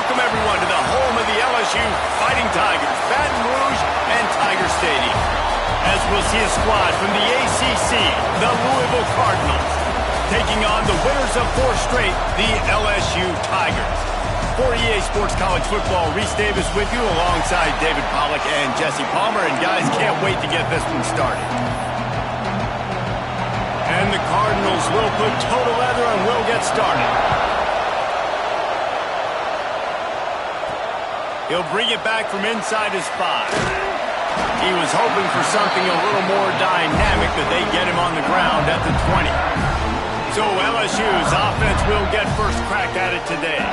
Welcome, everyone, to the home of the LSU Fighting Tigers, Baton Rouge and Tiger Stadium. As we'll see a squad from the ACC, the Louisville Cardinals, taking on the winners of 4 straight, the LSU Tigers. For EA Sports College Football, Reese Davis with you alongside David Pollack and Jesse Palmer. And guys, can't wait to get this one started. And the Cardinals will put total leather and will get started. He'll bring it back from inside his 5. He was hoping for something a little more dynamic, but they get him on the ground at the 20. So LSU's offense will get first crack at it today.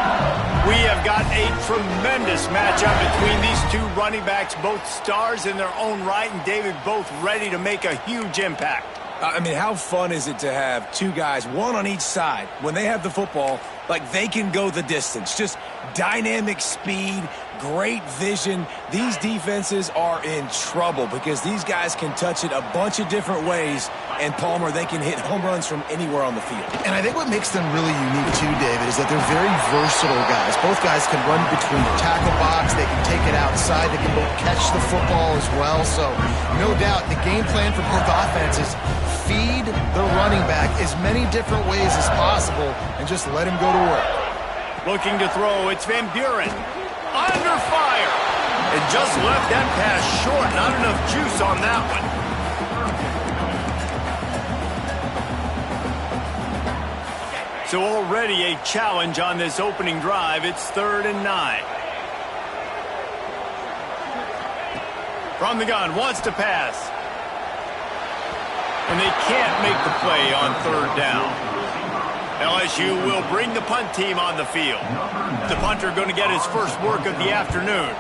We have got a tremendous matchup between these 2 running backs, both stars in their own right, and David, both ready to make a huge impact. I mean, how fun is it to have 2 guys, one on each side, when they have the football, like they can go the distance. Just dynamic speed, great vision. These defenses are in trouble because these guys can touch it a bunch of different ways, and Palmer, they can hit home runs from anywhere on the field. And I think what makes them really unique too, David, is that they're very versatile guys. Both guys can run between the tackle box, they can take it outside, they can both catch the football as well. So no doubt the game plan for both offenses, feed the running back as many different ways as possible and just let him go to work. Looking to throw, it's Van Buren. Under fire. And just left that pass short. Not enough juice on that one. So already a challenge on this opening drive. It's 3rd and 9. From the gun, wants to pass. And they can't make the play on 3rd down. LSU will bring the punt team on the field. The punter going to get his first work of the afternoon.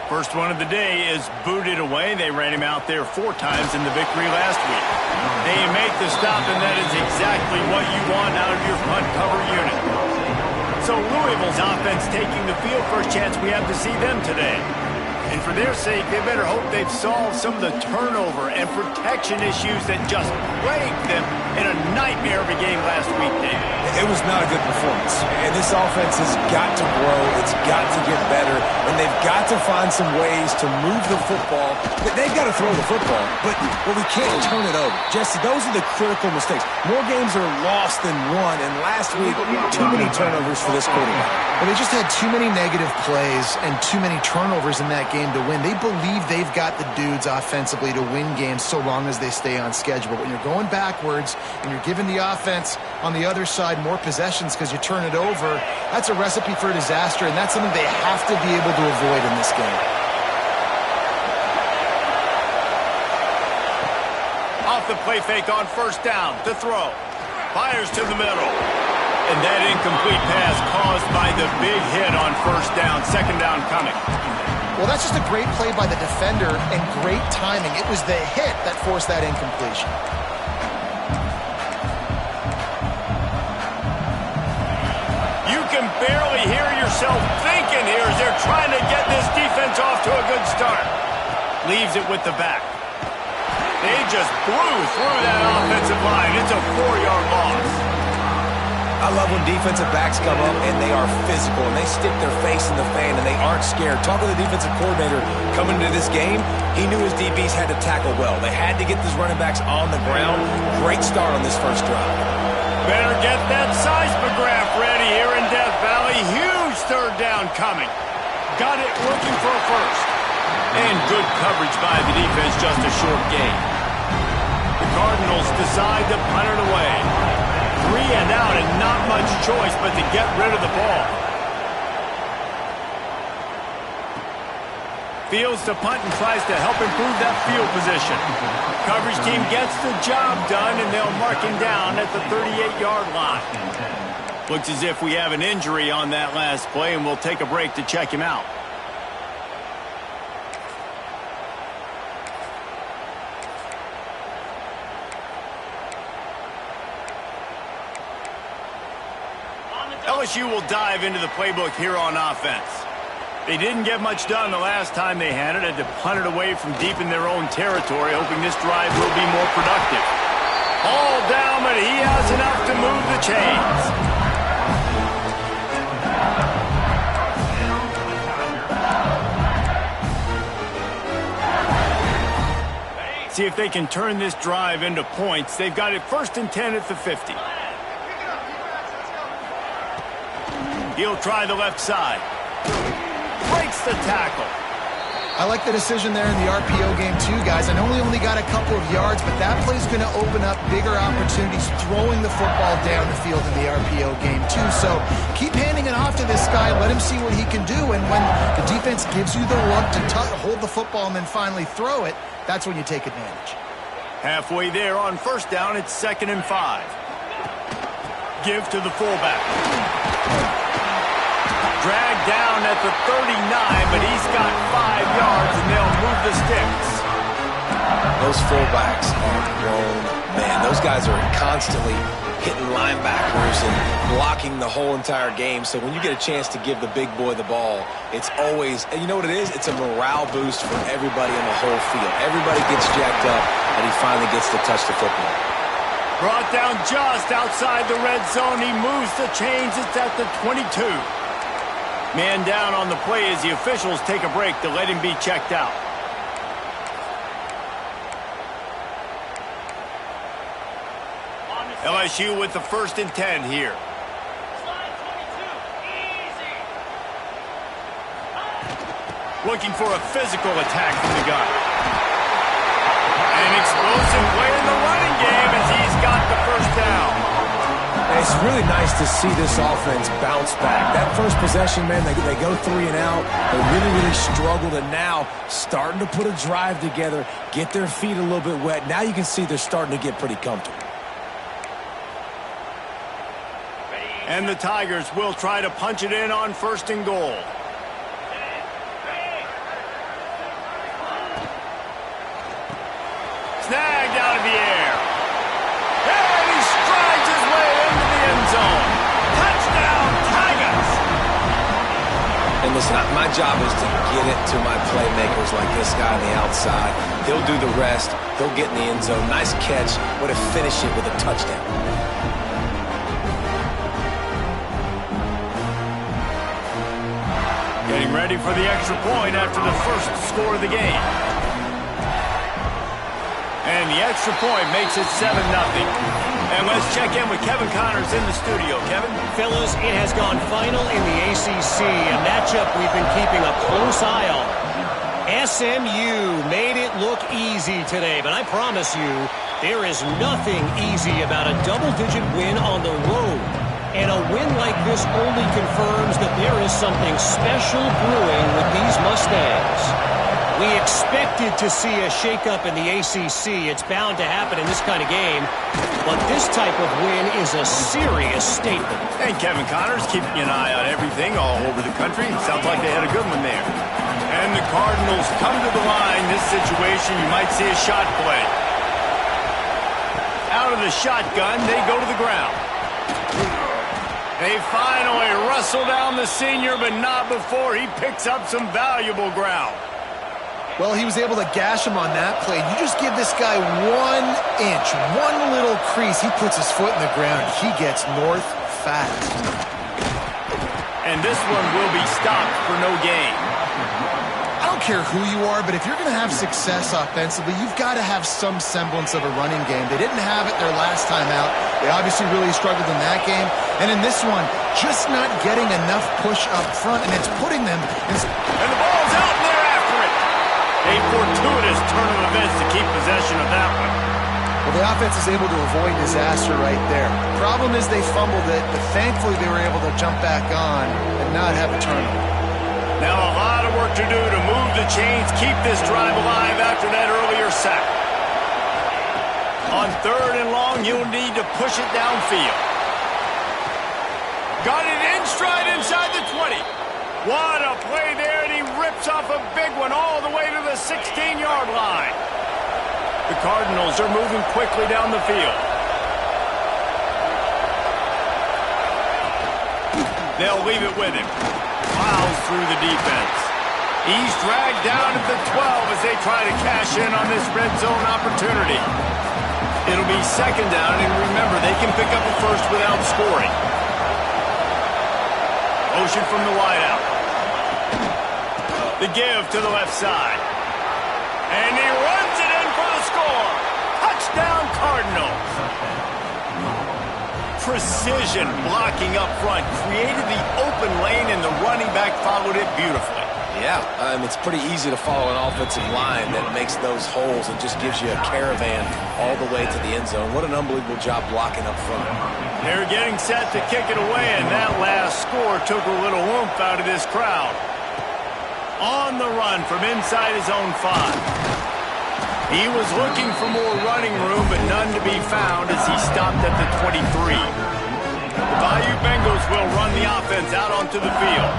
First one of the day is booted away. They ran him out there 4 times in the victory last week. They make the stop, and that is exactly what you want out of your punt cover unit. So Louisville's offense taking the field. First chance we have to see them today. And for their sake, they better hope they've solved some of the turnover and protection issues that just plagued them in a nightmare of a game last week, Dave. It was not a good performance. And this offense has got to grow. It's got to get better. And they've got to find some ways to move the football. They've got to throw the football, but we can't turn it over. Jesse, those are the critical mistakes. More games are lost than won. And last week, too many turnovers for this quarterback. Well, they just had too many negative plays and too many turnovers in that game to win. They believe they've got the dudes offensively to win games so long as they stay on schedule. But when you're going backwards and you're giving the offense on the other side more possessions because you turn it over, that's a recipe for disaster, and that's something they have to be able to avoid in this game. Off the play fake on 1st down to throw. Fires to the middle. And that incomplete pass caused by the big hit on 1st down. 2nd down coming. Well, that's just a great play by the defender and great timing. It was the hit that forced that incompletion. You can barely hear yourself thinking here as they're trying to get this defense off to a good start. Leaves it with the back. They just blew through that offensive line. It's a 4-yard loss. I love when defensive backs come up and they are physical and they stick their face in the fan and they aren't scared. Talking to the defensive coordinator coming into this game, he knew his DBs had to tackle well. They had to get these running backs on the ground. Great start on this first drive. Better get that seismograph ready here in Death Valley. Huge 3rd down coming. Got it looking for a first. And good coverage by the defense, just a short gain. The Cardinals decide to punt it away. 3 and out and not much choice but to get rid of the ball. Fields to punt and tries to help improve that field position. Coverage team gets the job done and they'll mark him down at the 38-yard line. Looks as if we have an injury on that last play, and we'll take a break to check him out. LSU will dive into the playbook here on offense. They didn't get much done the last time they had it. Had to punt it away from deep in their own territory, hoping this drive will be more productive. All down, but he has enough to move the chains. See if they can turn this drive into points. They've got it 1st and 10 at the 50. He'll try the left side. Breaks the tackle. I like the decision there in the RPO game too, guys. I know we only got a couple of yards, but that play's going to open up bigger opportunities throwing the football down the field in the RPO game too. So keep handing it off to this guy. Let him see what he can do. And when the defense gives you the look to hold the football and then finally throw it, that's when you take advantage. Halfway there on 1st down, it's 2nd and 5. Give to the fullback. Dragged down at the 39, but he's got 5 yards, and they'll move the sticks. Those fullbacks are grown men. Those guys are constantly hitting linebackers and blocking the whole entire game. So when you get a chance to give the big boy the ball, it's always, and you know what it is? It's a morale boost for everybody in the whole field. Everybody gets jacked up, and he finally gets to touch the football. Brought down just outside the red zone. He moves the chains. It's at the 22. Man down on the play as the officials take a break to let him be checked out. LSU with the 1st and 10 here. Looking for a physical attack from the gun. An explosive play in the running game as he's got the 1st down. It's really nice to see this offense bounce back. That first possession, man, they go 3 and out. They really struggled, and now starting to put a drive together, get their feet a little bit wet. Now you can see they're starting to get pretty comfortable. And the Tigers will try to punch it in on 1st and goal. Snagged out of the air. And he strides his way into the end zone. Touchdown, Tigers! And listen, my job is to get it to my playmakers like this guy on the outside. He'll do the rest. He'll get in the end zone. Nice catch. Way to finish it with a touchdown. Getting ready for the extra point after the first score of the game. And the extra point makes it 7-0. And let's check in with Kevin Connors in the studio. Kevin? Fellas, it has gone final in the ACC, a matchup we've been keeping a close eye on. SMU made it look easy today, but I promise you, there is nothing easy about a double-digit win on the road. And a win like this only confirms that there is something special brewing with these Mustangs. We expected to see a shakeup in the ACC. It's bound to happen in this kind of game. But this type of win is a serious statement. And Kevin Connors keeping an eye on everything all over the country. Sounds like they had a good one there. And the Cardinals come to the line. This situation, you might see a shot play. Out of the shotgun, they go to the ground. They finally wrestle down the senior, but not before he picks up some valuable ground. Well, he was able to gash him on that play. You just give this guy 1 inch, one little crease. He puts his foot in the ground. He gets north fast. And this one will be stopped for no gain. I don't care who you are, but if you're going to have success offensively, you've got to have some semblance of a running game. They didn't have it their last time out. They obviously really struggled in that game. And in this one, just not getting enough push up front, and it's putting them in... And the ball's out, and they're after it. A fortuitous turn of events to keep possession of that one. Well, the offense is able to avoid disaster right there. Problem is they fumbled it, but thankfully they were able to jump back on and not have a turnover. Now a lot of work to do to move the chains, keep this drive alive after that earlier sack. On 3rd and long, you'll need to push it downfield. Got it in stride inside the 20. What a play there, and he rips off a big one all the way to the 16-yard line. The Cardinals are moving quickly down the field. They'll leave it with him. Plows through the defense. He's dragged down at the 12 as they try to cash in on this red zone opportunity. It'll be 2nd down, and remember, they can pick up a first without scoring. Motion from the wideout. The give to the left side. And he runs it in for the score. precision blocking up front, created the open lane, and the running back followed it beautifully. Yeah, it's pretty easy to follow an offensive line that makes those holes and just gives you a caravan all the way to the end zone. What an unbelievable job blocking up front. They're getting set to kick it away, and that last score took a little oomph out of this crowd. On the run from inside his own 5. He was looking for more running room, but none to be found as he stopped at the 23. The Bayou Bengals will run the offense out onto the field.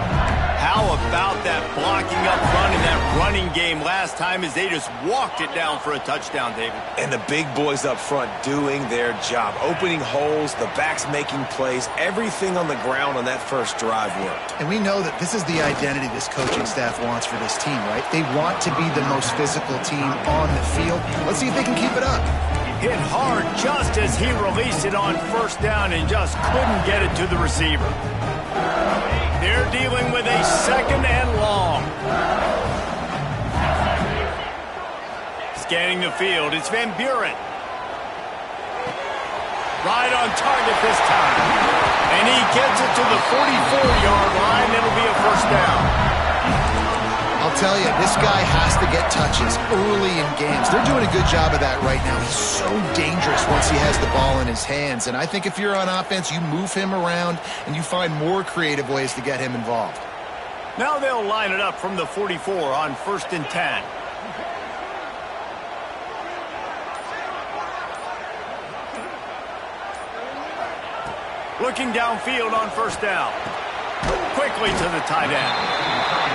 How about that blocking up front in that running game last time as they just walked it down for a touchdown, David? And the big boys up front doing their job, opening holes, the backs making plays, everything on the ground on that first drive worked. And we know that this is the identity this coaching staff wants for this team, right? They want to be the most physical team on the field. Let's see if they can keep it up. Hit hard just as he released it on first down and just couldn't get it to the receiver. They're dealing with a 2nd and long. Scanning the field, it's Van Buren. Right on target this time. And he gets it to the 44-yard line. It'll be a first down. I'll tell you, this guy has to get touches early in games. They're doing a good job of that right now. He's so dangerous once he has the ball in his hands. And I think if you're on offense, you move him around and you find more creative ways to get him involved. Now they'll line it up from the 44 on 1st and 10. Looking downfield on first down. Quickly to the tight end.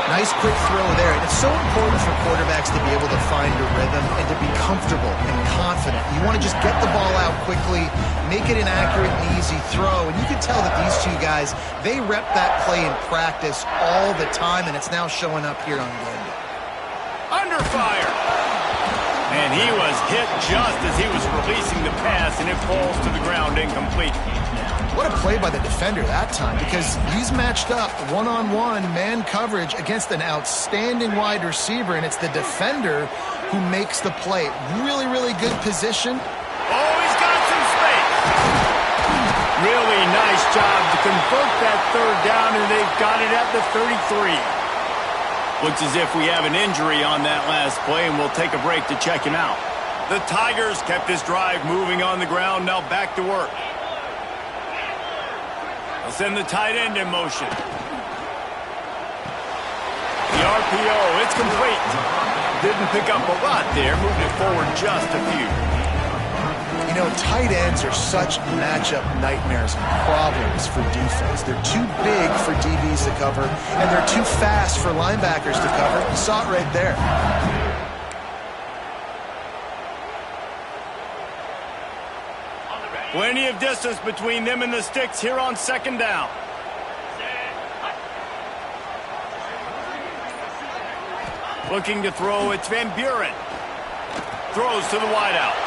Nice quick throw there. And it's so important for quarterbacks to be able to find a rhythm and to be comfortable and confident. You want to just get the ball out quickly, make it an accurate and easy throw. And you can tell that these two guys, they rep that play in practice all the time, and it's now showing up here on game day. Under fire. And he was hit just as he was releasing the pass, and it falls to the ground incomplete. What a play by the defender that time, because he's matched up one-on-one man coverage against an outstanding wide receiver, and it's the defender who makes the play. Really, really good position. Oh, he's got some space. Really nice job to convert that 3rd down, and they've got it at the 33. Looks as if we have an injury on that last play, and we'll take a break to check him out. The Tigers kept this drive moving on the ground, now back to work. They'll send the tight end in motion. The RPO, it's complete. Didn't pick up a lot there, moving it forward just a few. You know, tight ends are such matchup nightmares and problems for defense. They're too big for DBs to cover, and they're too fast for linebackers to cover. You saw it right there. Plenty of distance between them and the sticks here on 2nd down. Looking to throw, it's Van Buren. Throws to the wideout.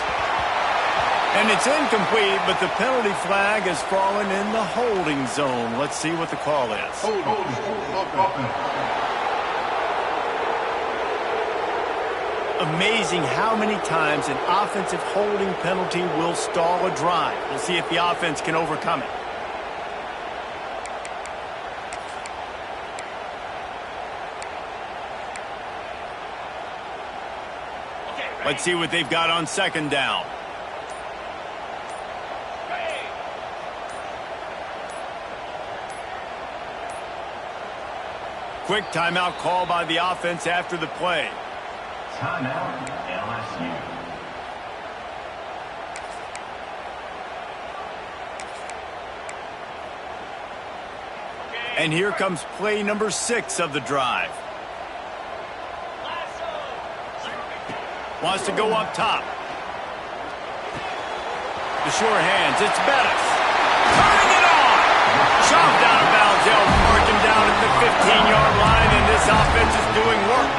And it's incomplete, but the penalty flag has fallen in the holding zone. Let's see what the call is. Amazing how many times an offensive holding penalty will stall a drive. We'll see if the offense can overcome it. Let's see what they've got on 2nd down. Quick timeout call by the offense after the play. Timeout, LSU. And here comes play number 6 of the drive. Wants to go up top. The short hands, it's Bettis. Turning it on! Chopped out of bounds, they'll mark him down at the 15-yard line, and this offense is doing work.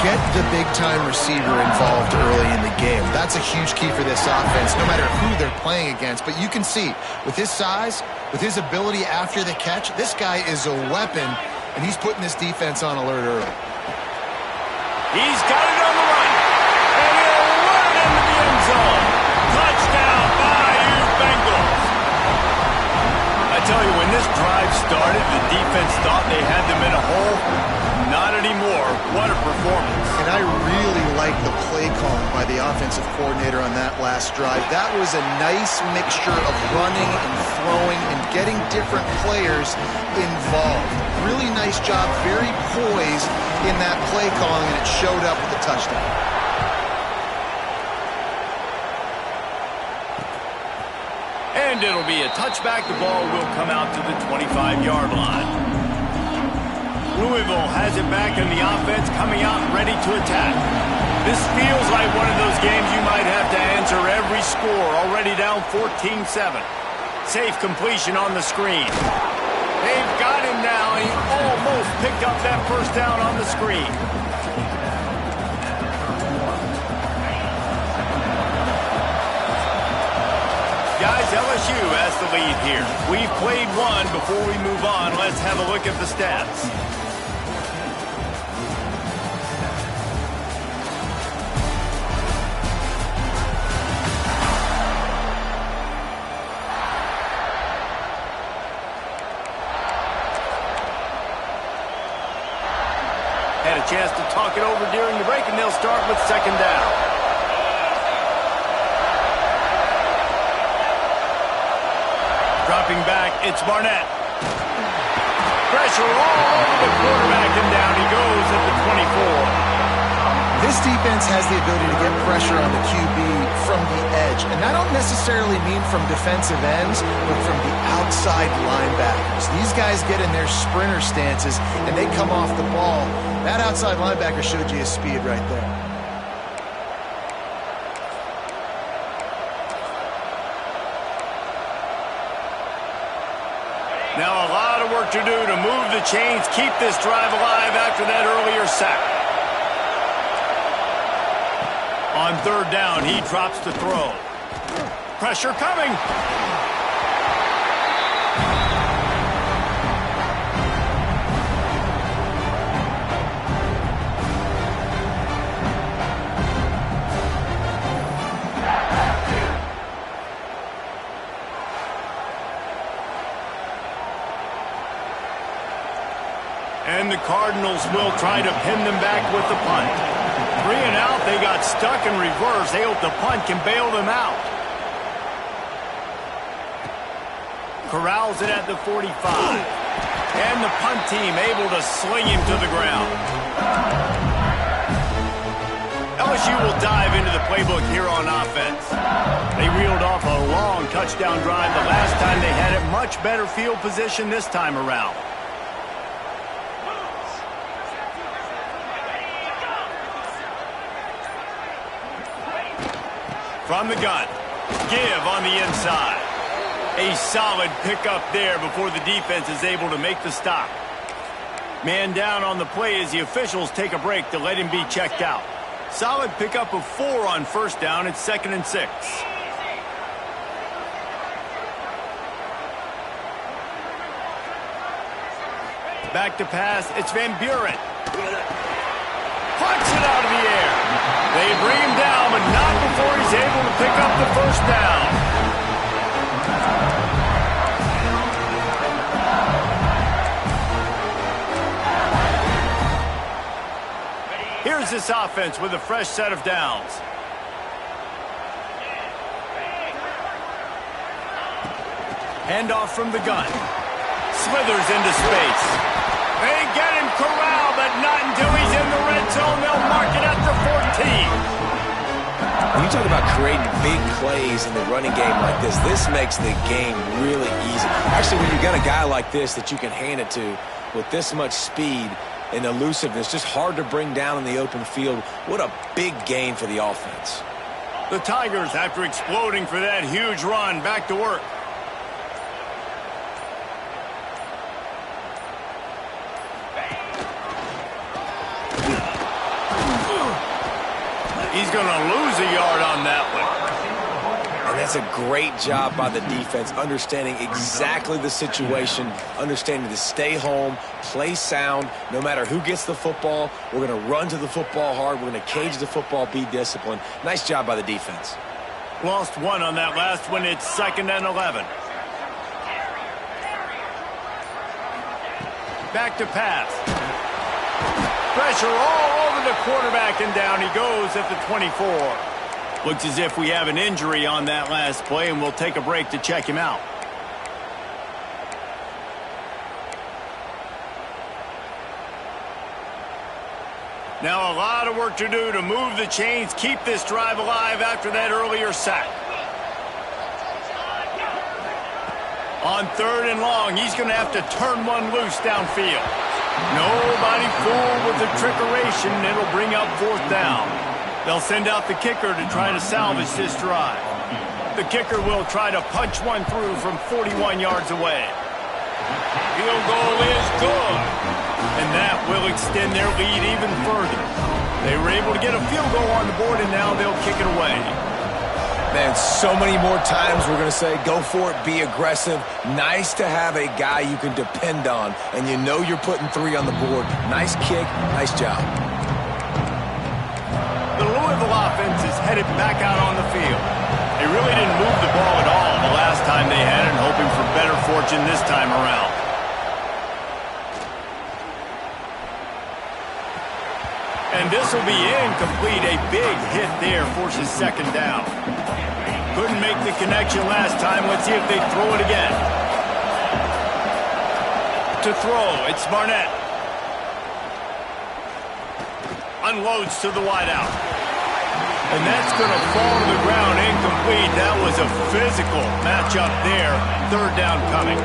Get the big-time receiver involved early in the game. That's a huge key for this offense, no matter who they're playing against. But you can see, with his size, with his ability after the catch, this guy is a weapon, and he's putting this defense on alert early. He's got it on the run, and he'll run into the end zone. Touchdown, Bayou Bengals. tell you, when this drive started, the defense thought they had them in a hole. Not anymore. What a performance. And I really like the play calling by the offensive coordinator on that last drive. That was a nice mixture of running and throwing and getting different players involved. Really nice job, very poised in that play calling, and it showed up with the touchdown. And it'll be a touchback. The ball will come out to the 25-yard line. Louisville has it back in the offense, coming out ready to attack. This feels like one of those games you might have to answer every score. Already down 14-7. Safe completion on the screen. They've got him now. He almost picked up that first down on the screen. Guys, LSU has the lead here. We've played one. Before we move on, let's have a look at the stats. Had a chance to talk it over during the break, and they'll start with second down. Dropping back, it's Barnett. Pressure all over the quarterback, and down he goes at the 24. This defense has the ability to get pressure on the QB from the edge. And I don't necessarily mean from defensive ends, but from the outside linebackers. These guys get in their sprinter stances, and they come off the ball. That outside linebacker showed you his speed right there. Now a lot of work to do to move the chains, keep this drive alive after that earlier sack. On third down, he drops to throw. Pressure coming. And the Cardinals will try to pin them back with the punt. 3 and out, they got stuck in reverse. They hope the punt can bail them out. Corrals it at the 45. And the punt team able to sling him to the ground. LSU will dive into the playbook here on offense. They reeled off a long touchdown drive the last time they had it. Much better field position this time around. From the gun, give on the inside. A solid pickup there before the defense is able to make the stop. Man down on the play as the officials take a break to let him be checked out. Solid pickup of 4 on first down. It's 2nd and 6. Back to pass. It's Van Buren. Punts it out of the air. They bring him down, but not before he's able to pick up the first down. Here's this offense with a fresh set of downs. Handoff from the gun. Slithers into space. They get him corralled, but not until he's in the red zone. They'll mark it at the 14. When you talk about creating big plays in the running game like this makes the game really easy. Actually, when you got a guy like this that you can hand it to with this much speed and elusiveness, just hard to bring down in the open field, what a big gain for the offense. The Tigers, after exploding for that huge run, back to work. He's going to lose a yard on that one. And that's a great job by the defense, understanding exactly the situation, understanding to stay home, play sound. No matter who gets the football, we're going to run to the football hard. We're going to cage the football, be disciplined. Nice job by the defense. Lost 1 on that last one. It's 2nd and 11. Back to pass. Pressure all over the quarterback, and down he goes at the 24. Looks as if we have an injury on that last play, and we'll take a break to check him out. Now a lot of work to do to move the chains, keep this drive alive after that earlier sack. On 3rd and long, he's going to have to turn one loose downfield. Nobody fooled with the trickeration. It'll bring up 4th down. They'll send out the kicker to try to salvage this drive. The kicker will try to punch one through from 41 yards away. Field goal is good. And that will extend their lead even further. They were able to get a field goal on the board, and now they'll kick it away. Man, so many more times we're going to say, go for it, be aggressive. Nice to have a guy you can depend on, and you know you're putting 3 on the board. Nice kick, nice job. The Louisville offense is headed back out on the field. They really didn't move the ball at all the last time they had it, hoping for better fortune this time around. And this will be incomplete. A big hit there forces 2nd down. Couldn't make the connection last time. Let's see if they throw it again. To throw, it's Barnett. Unloads to the wideout. And that's going to fall to the ground incomplete. That was a physical matchup there. 3rd down coming.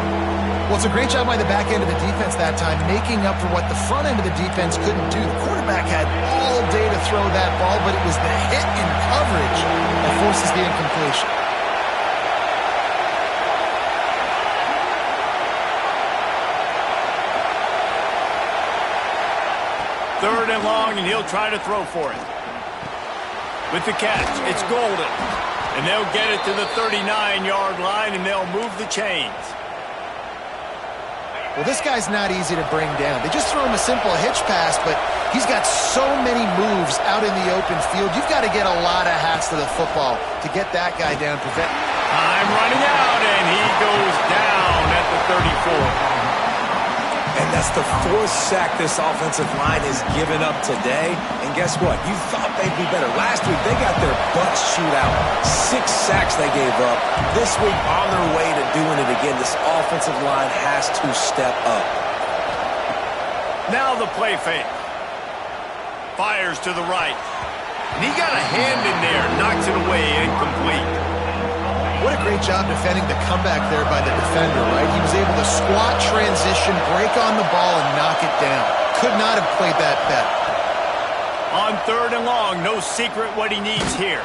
Well, it's a great job by the back end of the defense that time, making up for what the front end of the defense couldn't do. The quarterback had all day to throw that ball, but it was the hit in coverage that forces the incompletion. 3rd and long, and he'll try to throw for it. With the catch, it's Golden. And they'll get it to the 39-yard line, and they'll move the chains. Well, this guy's not easy to bring down. They just throw him a simple hitch pass, but he's got so many moves out in the open field. You've got to get a lot of hats to the football to get that guy down. Time running out, and he goes down at the 34. And that's the 4th sack this offensive line has given up today. And guess what? You thought they'd be better. Last week, they got their butts chewed out. 6 sacks they gave up. This week, on their way to doing it again, this offensive line has to step up. Now the play fake. Fires to the right. And he got a hand in there. Knocks it away. Incomplete. What a great job defending the comeback there by the defender, right? He was able to squat, transition, break on the ball, and knock it down. Could not have played that better. On 3rd and long, no secret what he needs here.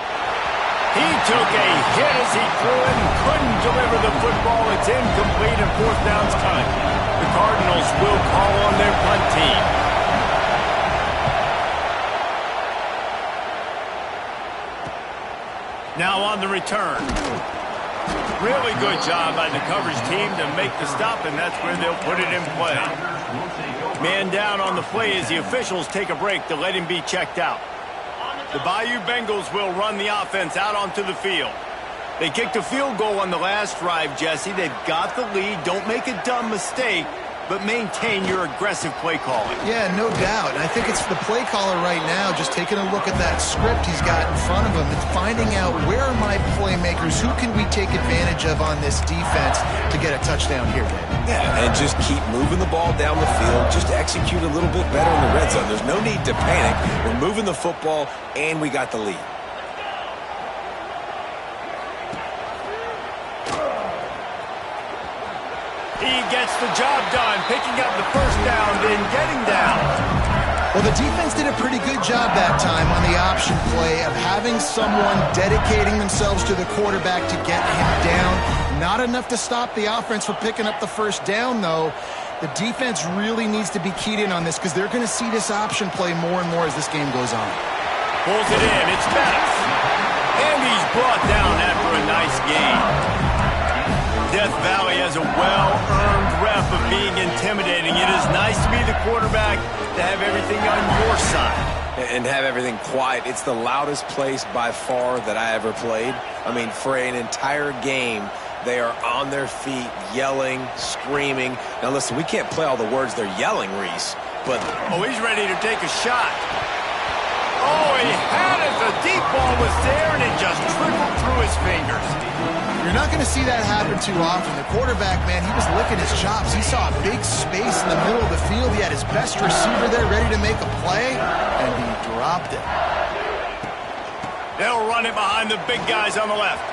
He took a hit as he threw it and couldn't deliver the football. It's incomplete, and 4th down's coming. The Cardinals will call on their punt team. Now on the return. Really good job by the coverage team to make the stop, and that's where they'll put it in play. Man down on the play as the officials take a break to let him be checked out. The Bayou Bengals will run the offense out onto the field. They kicked a field goal on the last drive, Jesse. They've got the lead. Don't make a dumb mistake, but maintain your aggressive play calling. Yeah, no doubt. And I think it's the play caller right now just taking a look at that script he's got in front of him and finding out where are my playmakers, who can we take advantage of on this defense to get a touchdown here, Dave? Yeah, and just keep moving the ball down the field. Just execute a little bit better in the red zone. There's no need to panic. We're moving the football, and we got the lead. He gets the job done, picking up the 1st down, then getting down. Well, the defense did a pretty good job that time on the option play of having someone dedicating themselves to the quarterback to get him down. Not enough to stop the offense from picking up the 1st down, though. The defense really needs to be keyed in on this because they're going to see this option play more and more as this game goes on. Pulls it in. It's Bettis. And he's brought down after a nice game. Death Valley has a well-earned rep of being intimidating. It is nice to be the quarterback, to have everything on your side. And have everything quiet. It's the loudest place by far that I ever played. I mean, for an entire game, They are on their feet, yelling, screaming. Now, listen, we can't play all the words they're yelling, Reese, but... Oh, he's ready to take a shot. Oh, he had it. The deep ball was there, and it just trickled through his fingers. You're not going to see that happen too often. The quarterback, man, he was licking his chops. He saw a big space in the middle of the field. He had his best receiver there ready to make a play, and he dropped it. They'll run it behind the big guys on the left.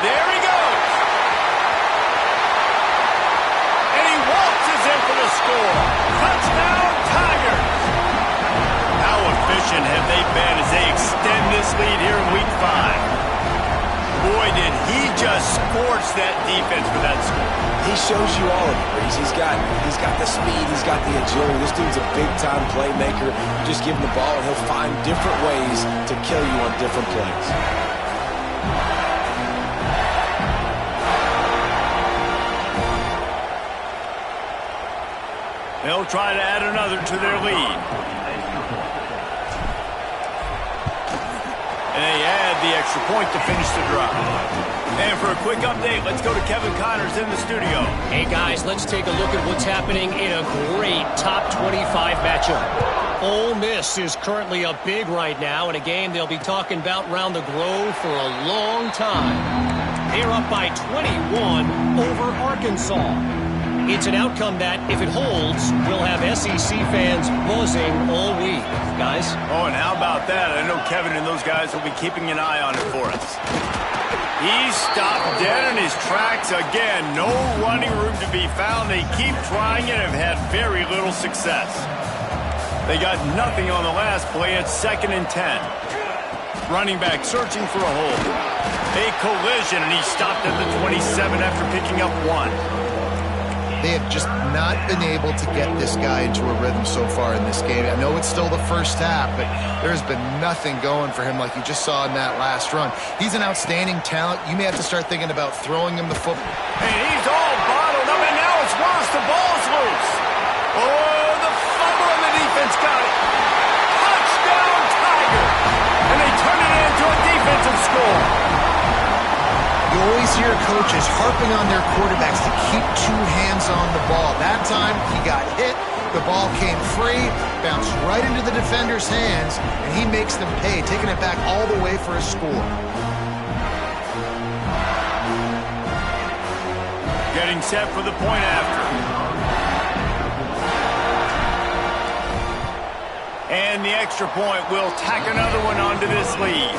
There he goes. And he waltzes in for the score. Touchdown, Tigers. How efficient have they been as they extend this lead here in Week 5? Boy, did he just scorch that defense for that score. He shows you all of it, Reese. He's got the speed, he's got the agility. This dude's a big-time playmaker. You just give him the ball, and he'll find different ways to kill you on different plays. They'll try to add another to their lead. And they add the extra point to finish the drive. And for a quick update, let's go to Kevin Connors in the studio. Hey, guys, let's take a look at what's happening in a great top 25 matchup. Ole Miss is currently up big right now in a game they'll be talking about round the Grove for a long time. They're up by 21 over Arkansas. It's an outcome that, if it holds, will have SEC fans buzzing all week. Guys? Oh, and how about that? I know Kevin and those guys will be keeping an eye on it for us. He's stopped dead in his tracks again. No running room to be found. They keep trying and have had very little success. They got nothing on the last play. It's 2nd and 10. Running back searching for a hole. A collision, and he stopped at the 27 after picking up 1. They have just not been able to get this guy into a rhythm so far in this game. I know it's still the first half, but there's been nothing going for him like you just saw in that last run. He's an outstanding talent. You may have to start thinking about throwing him the football. And he's all bottled up, and now it's worse. The ball's loose. Oh, the fumble, and the defense got it. Touchdown, Tigers. And they turn it into a defensive score. You always hear coaches harping on their quarterbacks to keep 2 hands on the ball. That time, he got hit, the ball came free, bounced right into the defender's hands, and he makes them pay, taking it back all the way for a score. Getting set for the point after. And the extra point will tack another one onto this lead.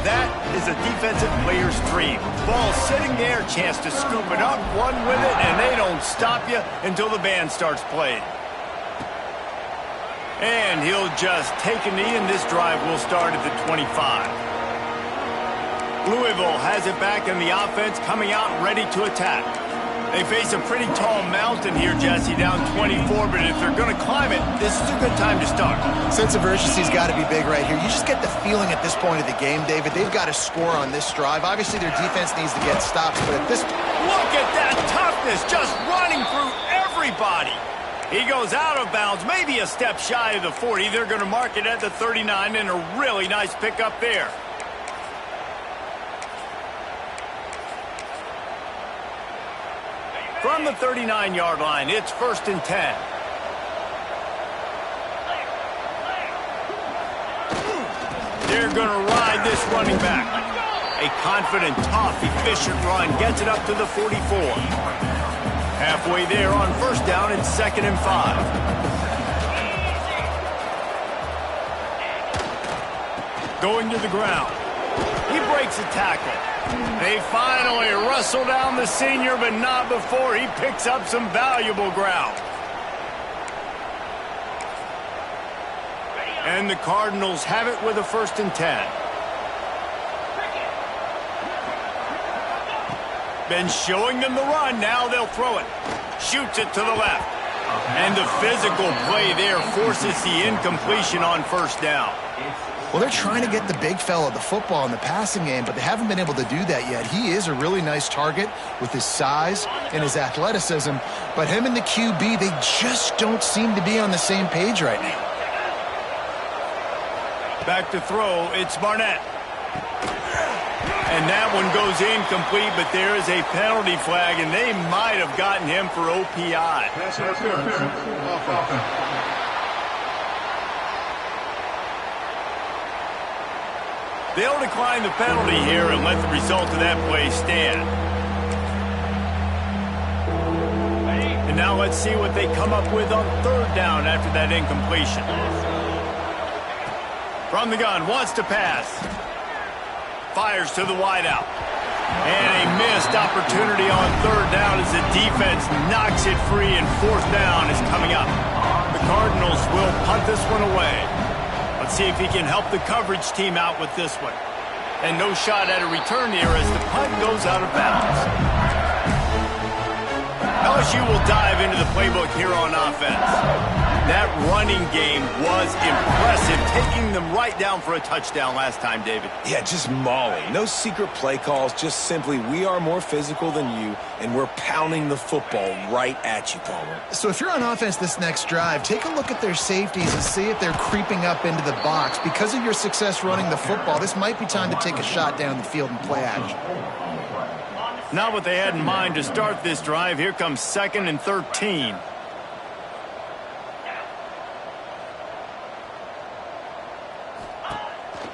That is a defensive player's dream. Ball sitting there, chance to scoop it up, run with it, and they don't stop you until the band starts playing. And he'll just take a knee, and this drive will start at the 25. Louisville has it back, and the offense coming out ready to attack. They face a pretty tall mountain here, Jesse, down 24, but if they're going to climb it, this is a good time to start. Sense of urgency's got to be big right here. You just get the feeling at this point of the game, David, they've got to score on this drive. Obviously, their defense needs to get stops, but at this... Look at that toughness, just running through everybody. He goes out of bounds, maybe a step shy of the 40. They're going to mark it at the 39, and a really nice pickup there. From the 39-yard line, it's 1st and 10. They're going to ride this running back. A confident, tough, efficient run gets it up to the 44. Halfway there on 1st down, it's 2nd and 5. Going to the ground. He breaks a tackle. They finally wrestle down the senior, but not before he picks up some valuable ground. And the Cardinals have it with a 1st and 10. Been showing them the run, now they'll throw it. Shoots it to the left. And the physical play there forces the incompletion on 1st down. Well, they're trying to get the big fella the football in the passing game, but they haven't been able to do that yet. He is a really nice target with his size and his athleticism, but him and the QB, they just don't seem to be on the same page right now. Back to throw, it's Barnett. And that one goes incomplete, but there is a penalty flag, and they might have gotten him for OPI. They'll decline the penalty here and let the result of that play stand. And now let's see what they come up with on third down after that incompletion. From the gun, wants to pass. Fires to the wideout. And a missed opportunity on third down as the defense knocks it free, and fourth down is coming up. The Cardinals will punt this one away. Let's see if he can help the coverage team out with this one. And no shot at a return here as the punt goes out of bounds. LSU will dive into the playbook here on offense. That running game was impressive, taking them right down for a touchdown last time, David. Yeah, just mauling. No secret play calls, just simply we are more physical than you, and we're pounding the football right at you, Palmer. So if you're on offense this next drive, take a look at their safeties and see if they're creeping up into the box. Because of your success running the football, this might be time to take a shot down the field and play action. Not what they had in mind to start this drive. Here comes 2nd and 13.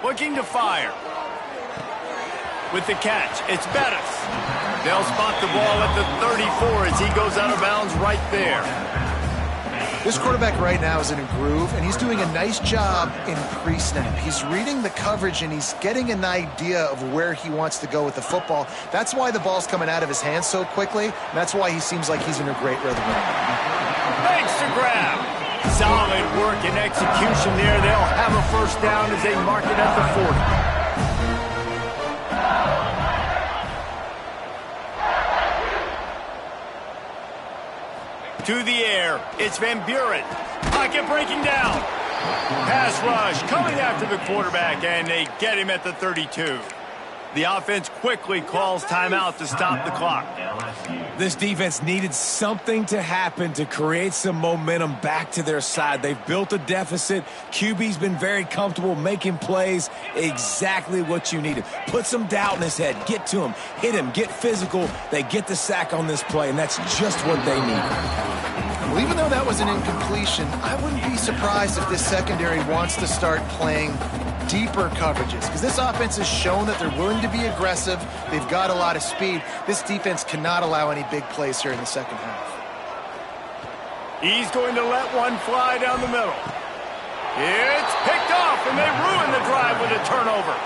Looking to fire. With the catch, it's Bettis. They'll spot the ball at the 34 as he goes out of bounds right there. This quarterback right now is in a groove, and he's doing a nice job in pre-snap. He's reading the coverage, and he's getting an idea of where he wants to go with the football. That's why the ball's coming out of his hands so quickly, and that's why he seems like he's in a great rhythm. Makes the grab. Solid work and execution there. They'll have a first down as they mark it at the 40. To the air, it's Van Buren. Pocket breaking down. Pass rush coming after the quarterback, and they get him at the 32. The offense quickly calls timeout to stop the clock. This defense needed something to happen to create some momentum back to their side. They've built a deficit. QB's been very comfortable making plays. Exactly what you needed. Put some doubt in his head. Get to him. Hit him. Get physical. They get the sack on this play, and that's just what they need. Well, even though that was an incompletion, I wouldn't be surprised if this secondary wants to start playing deeper coverages, because this offense has shown that they're willing to be aggressive. They've got a lot of speed. This defense cannot allow any big plays here in the second half. He's going to let one fly down the middle. It's picked off, and they ruin the drive with a turnover.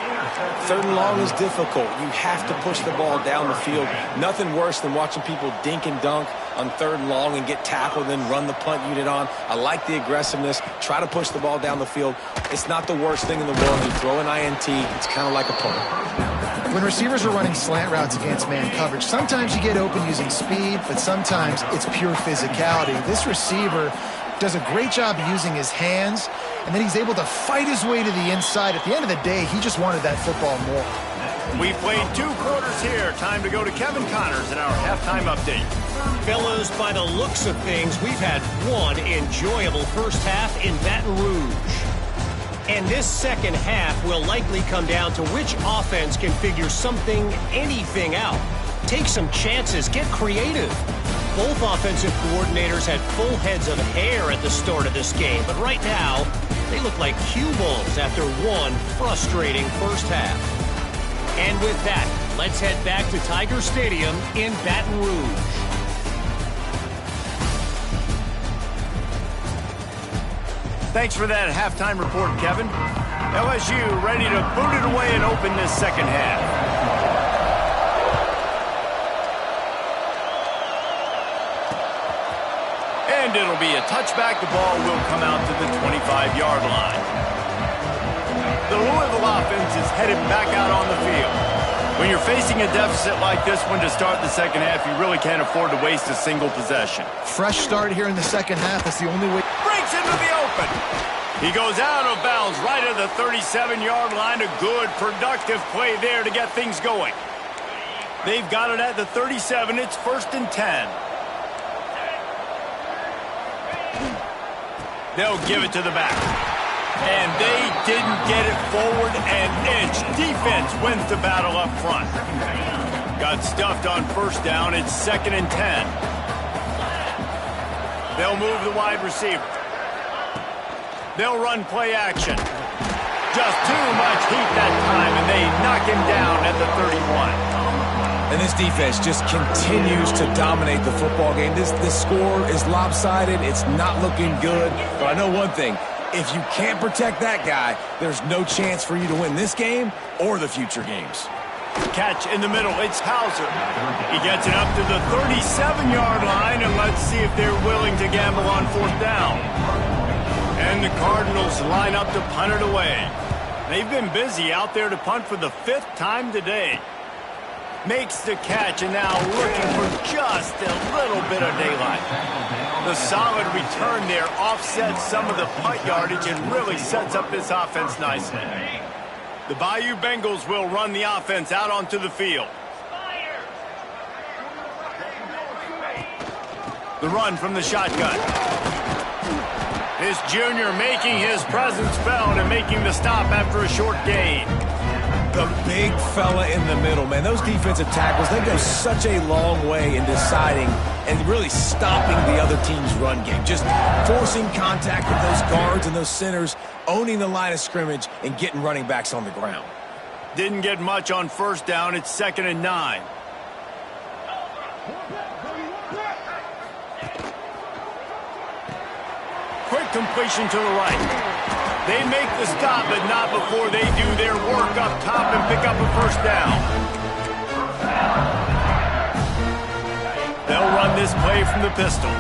Third and long is difficult. You have to push the ball down the field. Nothing worse than watching people dink and dunk on third and long and get tackled and then run the punt unit on. I like the aggressiveness. Try to push the ball down the field. It's not the worst thing in the world. You throw an INT, it's kind of like a punt. When receivers are running slant routes against man coverage, sometimes you get open using speed, but sometimes it's pure physicality. This receiver does a great job using his hands, and then he's able to fight his way to the inside. At the end of the day, he just wanted that football more. We played 2 quarters here. Time to go to Kevin Connors in our halftime update. Fellows, by the looks of things, we've had one enjoyable first half in Baton Rouge. And this second half will likely come down to which offense can figure anything out. Take some chances, get creative. Both offensive coordinators had full heads of hair at the start of this game, but right now, they look like cue balls after one frustrating first half. And with that, let's head back to Tiger Stadium in Baton Rouge. Thanks for that halftime report, Kevin. LSU ready to boot it away and open this second half. And it'll be a touchback. The ball will come out to the 25-yard line. The Louisville offense is headed back out on the field. When you're facing a deficit like this one to start the second half, you really can't afford to waste a single possession. Fresh start here in the second half. That's the only way. Breaks into the open. He goes out of bounds right at the 37-yard line. A good, productive play there to get things going. They've got it at the 37. It's 1st and 10. They'll give it to the back. And they didn't get it forward an inch. Defense wins the battle up front. Got stuffed on first down. It's 2nd and 10. They'll move the wide receiver. They'll run play action. Just too much heat that time, and they knock him down at the 31. And this defense just continues to dominate the football game. This score is lopsided. It's not looking good. But I know one thing. If you can't protect that guy, there's no chance for you to win this game or the future games. Catch in the middle. It's Hauser. He gets it up to the 37-yard line, and let's see if they're willing to gamble on 4th down. And the Cardinals line up to punt it away. They've been busy out there to punt for the 5th time today. Makes the catch, and now looking for just a little bit of daylight. The solid return there offsets some of the punt yardage and really sets up this offense nicely. The Bayou Bengals will run the offense out onto the field. The run from the shotgun. This junior making his presence felt and making the stop after a short gain. The big fella in the middle, man. Those defensive tackles, they go such a long way in deciding and really stopping the other team's run game. Just forcing contact with those guards and those centers, owning the line of scrimmage, and getting running backs on the ground. Didn't get much on first down. It's 2nd and 9. Quick completion to the right. They make the stop, but not before they do their work up top and pick up a first down. They'll run this play from the pistol.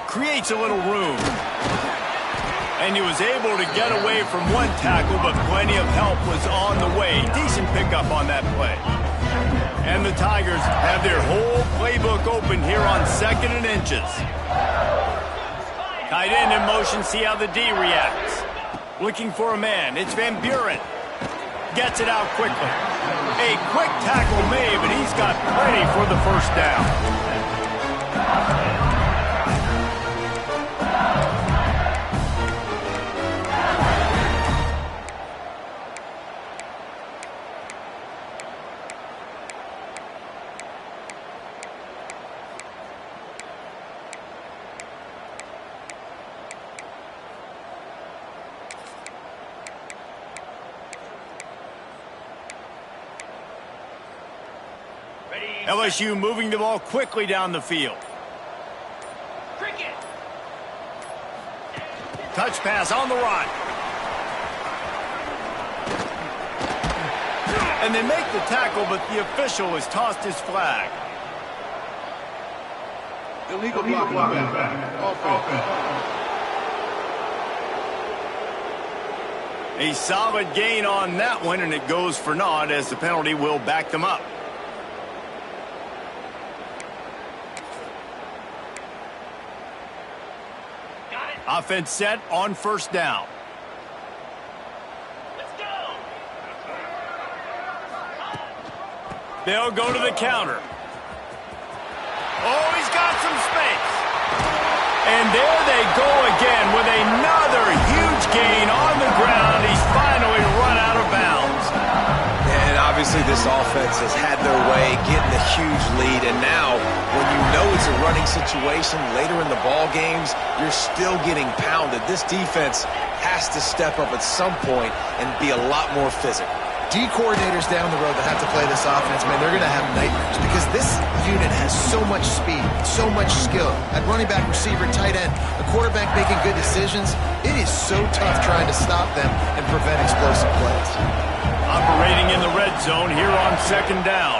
Creates a little room. And he was able to get away from one tackle, but plenty of help was on the way. Decent pickup on that play. And the Tigers have their whole playbook open here on 2nd and inches. Tight end in motion, see how the D reacts. Looking for a man, it's Van Buren. Gets it out quickly. A quick tackle made, but he's got plenty for the first down. LSU moving the ball quickly down the field. Touch pass on the run. And they make the tackle, but the official has tossed his flag. Illegal blocking offense. A solid gain on that one, and it goes for naught as the penalty will back them up. Offense set on first down. Let's go. They'll go to the counter. Oh, he's got some space. And there they go again with another huge gain on the ground. He's finally run out of bounds. And obviously this offense has had their way, getting a huge lead. And now, when you know it's a running situation later in the ball games, you're still getting pounded. This defense has to step up at some point and be a lot more physical. D coordinators down the road that have to play this offense, man, they're going to have nightmares because this unit has so much speed, so much skill. At running back, receiver, tight end, the quarterback making good decisions. It is so tough trying to stop them and prevent explosive plays. Operating in the red zone here on 2nd down.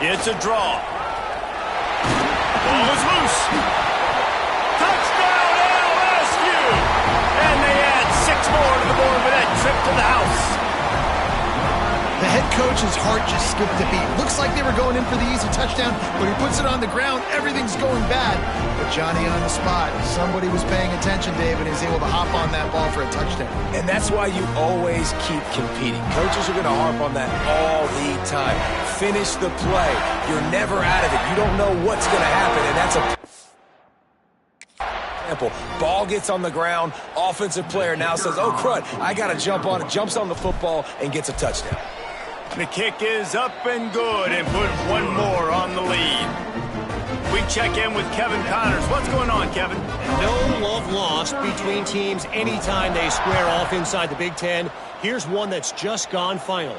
It's a draw. Ball is loose. Touchdown LSU! And they add 6 more to the board with that trip to the house. The head coach's heart just skipped a beat. Looks like they were going in for the easy touchdown, but he puts it on the ground. Everything's going bad. But Johnny on the spot. Somebody was paying attention, Dave, and is able to hop on that ball for a touchdown. And that's why you always keep competing. Coaches are going to harp on that all the time. Finish the play. You're never out of it. You don't know what's going to happen, and that's a example. Ball gets on the ground. Offensive player now says, oh, crud, I got to jump on it. Jumps on the football and gets a touchdown. The kick is up and good and put one more on the lead. We check in with Kevin Connors. What's going on, Kevin? No love lost between teams anytime they square off inside the Big Ten. Here's one that's just gone final.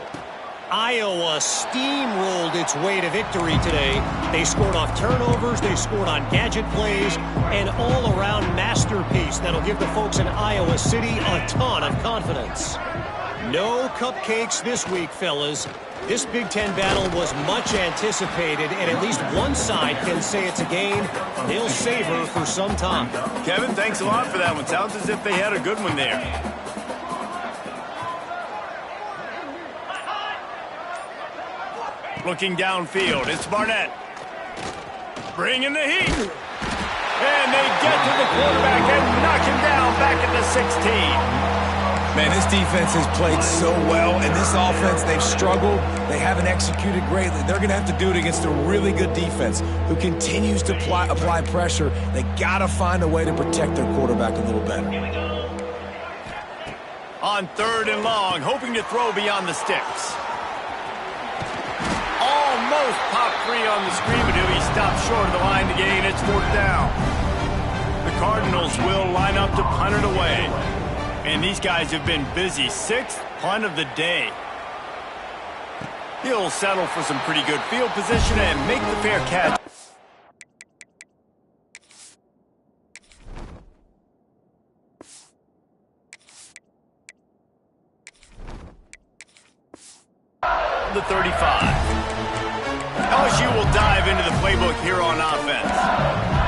Iowa steamrolled its way to victory today. They scored off turnovers, they scored on gadget plays, an all-around masterpiece that'll give the folks in Iowa City a ton of confidence. No cupcakes this week, fellas. This Big Ten battle was much anticipated, and at least one side can say it's a game they'll savor for some time. Kevin, thanks a lot for that one. Sounds as if they had a good one there. Looking downfield, it's Barnett. Bringing the heat. And they get to the quarterback and knock him down back at the 16. Man, this defense has played so well, and this offense, they've struggled. They haven't executed greatly. They're going to have to do it against a really good defense who continues to apply pressure. They got to find a way to protect their quarterback a little better. On 3rd and long, hoping to throw beyond the sticks. Almost popped free on the screen, but he stopped short of the line to gain. It's 4th down. The Cardinals will line up to punt it away. And these guys have been busy. 6th punt of the day. He'll settle for some pretty good field position and make the fair catch. The 35. LSU will dive into the playbook here on offense.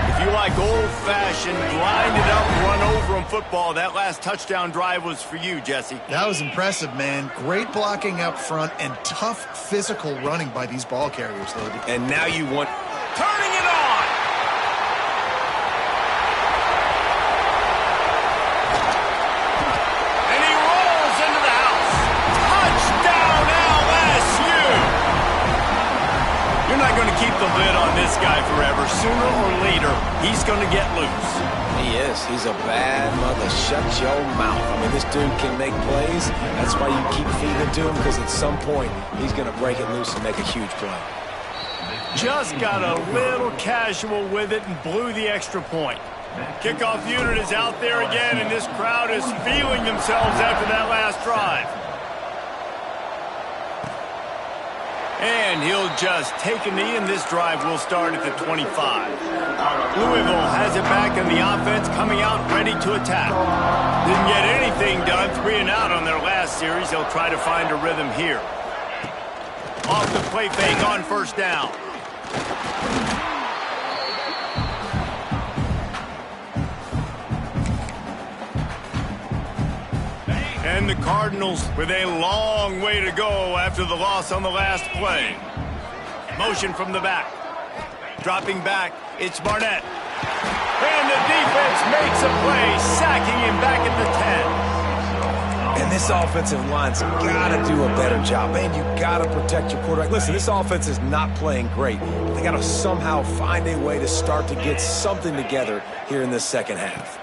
If you like old-fashioned, grind-it-up, run-over-'em football, that last touchdown drive was for you, Jesse. That was impressive, man. Great blocking up front and tough physical running by these ball carriers, David. And now you want... Turning it on! And he rolls into the house. Touchdown, LSU! You're not going to keep the lid on this guy forever. Sooner or later, he's going to get loose. He is. He's a bad mother. Shut your mouth. I mean, this dude can make plays. That's why you keep feeding it to him, because at some point, he's going to break it loose and make a huge play. Just got a little casual with it and blew the extra point. Kickoff unit is out there again, and this crowd is feeling themselves after that last drive. And he'll just take a knee, and this drive will start at the 25. Louisville has it back in the offense, coming out ready to attack. Didn't get anything done, 3 and out on their last series. They'll try to find a rhythm here. Off the play fake on 1st down. And the Cardinals with a long way to go after the loss on the last play. Motion from the back. Dropping back, it's Barnett. And the defense makes a play, sacking him back at the 10. And this offensive line's got to do a better job. Man, you got to protect your quarterback. Listen, this offense is not playing great. They got to somehow find a way to start to get something together here in this second half.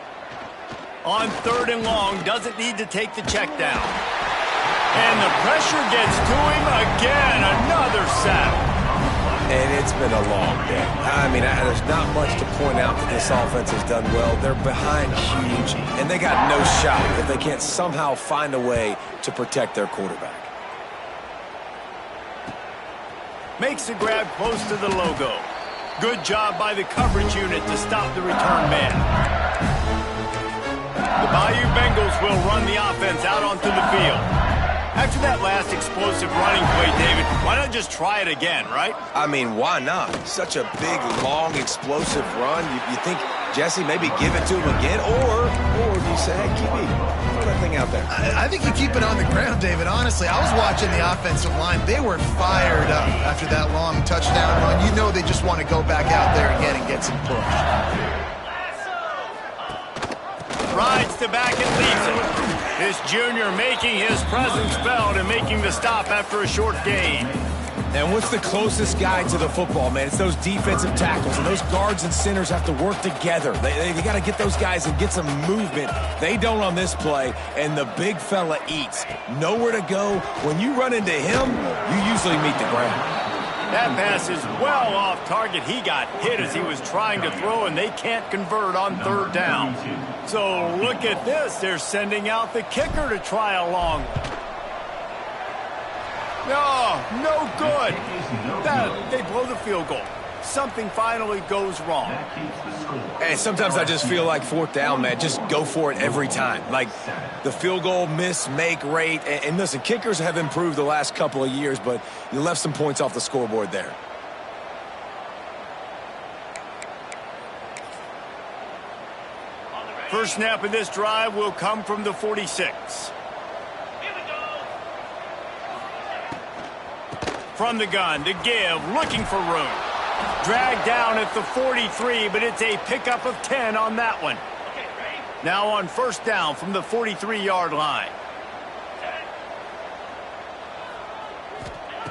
On 3rd and long, doesn't need to take the check down. And the pressure gets to him again, another sack. And it's been a long day. I mean, there's not much to point out that this offense has done well. They're behind huge, and they got no shot if they can't somehow find a way to protect their quarterback. Makes the grab close to the logo. Good job by the coverage unit to stop the return man. The Bayou Bengals will run the offense out onto the field. After that last explosive running play, David, why not just try it again, right? I mean, why not? Such a big, long, explosive run. You think, Jesse, maybe give it to him again? Or do you say, hey, QB, throw that thing out there? I think you keep it on the ground, David. Honestly, I was watching the offensive line. They were fired up after that long touchdown run. You know they just want to go back out there again and get some push. Rides to back and leaves it. This junior making his presence felt and making the stop after a short gain. And what's the closest guy to the football, man? It's those defensive tackles, and those guards and centers have to work together. They got to get those guys and get some movement. They don't on this play, and the big fella eats. Nowhere to go. When you run into him, you usually meet the ground. That pass is well off target. He got hit as he was trying to throw, and they can't convert on third down. So look at this. They're sending out the kicker to try a long one. No good. They blow the field goal. Something finally goes wrong. And sometimes I just feel like fourth down, man, just go for it every time. Like the field goal miss-make rate. And listen, kickers have improved the last couple of years, but you left some points off the scoreboard there. First snap of this drive will come from the 46. From the gun to give, looking for room. Dragged down at the 43, but it's a pickup of 10 on that one. Now on first down from the 43-yard line.